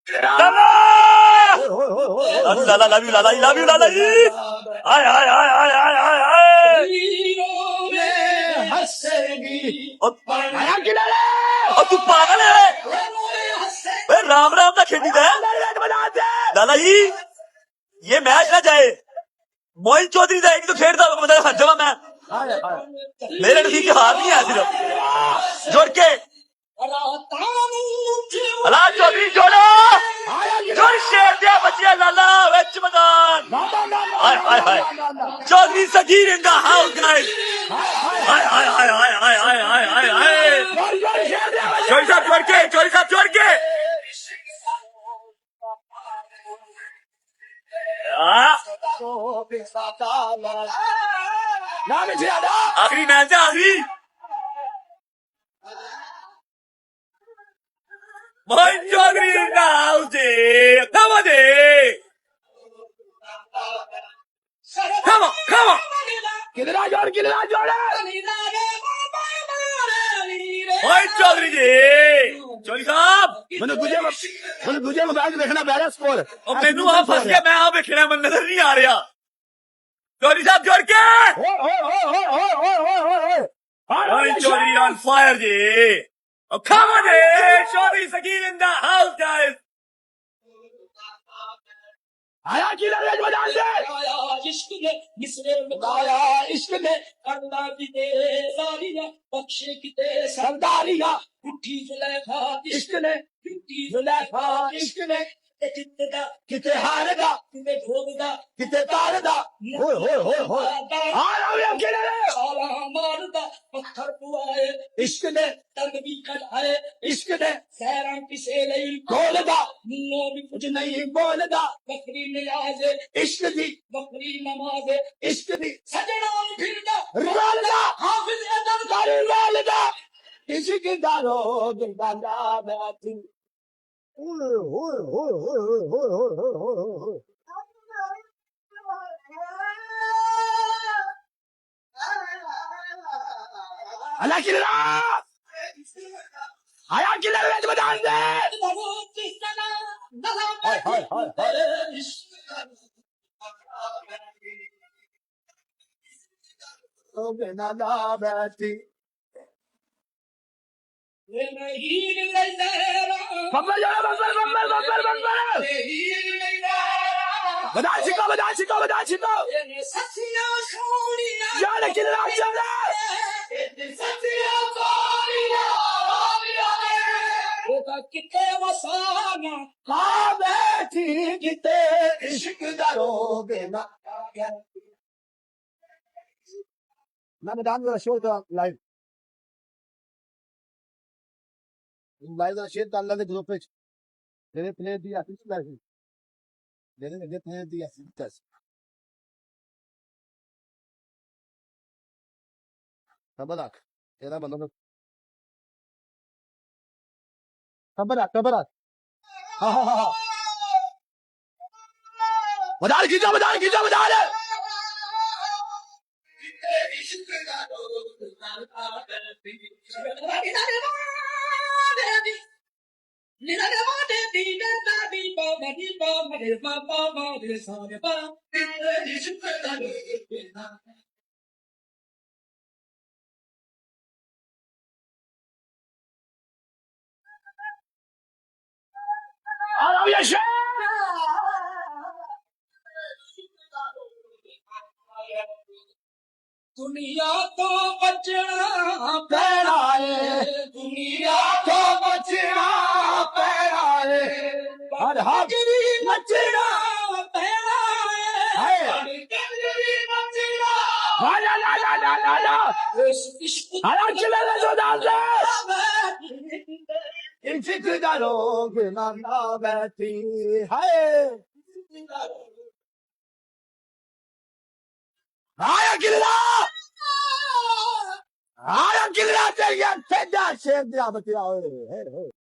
Lala Lala love you Lala love you Lala ji हाय हाय हाय हाय हाय हाय हाय और तू पागल है राम राम ना खेती है लाला जी ये मैच ना जाए मोइन चौधरी का एक तो खेलता जब मैं मेरे नसीब के हार नहीं है सिर्फ जोड़ के अला चौधरी जोड़ा जोड़ शेर दिया बचिया लाला वेच मैदान हाय हाय हाय Chaudhry Sagheer in the house guys हाय हाय हाय हाय हाय हाय हाय हाय हाय चौधरी साहब जोड़ के आखिरी मैच है आखिरी Moin Chaudhry in the house come on come on किधरा जोड़ मोइन चौधरी जी चौधरी साहब मैंने तुझे मोबाइल देखना पहला स्कोर और मैनू आप फंस गया मैं आप देखना मन नजर नहीं आ रहा चौधरी साहब जोड़ के मोइन चौधरी ऑन फायर जी come on Chaudhary Sagheer in the house guys आया किधर मैदान से इश्क ने मिसरे लगाया इश्क ने करना की दे सारिया बख्शे की दे सरदारिया उठी जुलेखा इश्क ने जुलेखा इश्क ने जितदा किते हारदा किते भोगदा किते तारदा होए आ रहा हूं किधर साला मारदा पत्थर पुआए इश्क ने तंग भी कढ़ाए इश्क ने सैरां किसे नहीं बोलदा मुंहों भी कुछ नहीं बोलदा बकरी नियाज इश्क दी बकरी नमाज इश्क दी सजना फिरदा रोलदा हाफिज अदब कर रोलदा इश्क दारो दिलदारा बैठी अल्लाह की आया किधर मैदान से बैठी बता सिखो जाने किधर किते वसाना हाँ बैठी किते इश्क दरोगे ना मैं मैदान में शो था लाइव का शेयर डाल दे ग्रुप पे मेरे प्लेयर दिया लाइव मेरे प्लेयर दिया खबर तेरा बंदों खबर हाँ बदाल खींचा दुनिया तो बचना पैरा है दुनिया तो बचना पैरा है हर हाजिरी बचना ला हरा चले जो डाल इश्क दरोग ना बैठी है आया किधर तेरी शेर दिया बतिया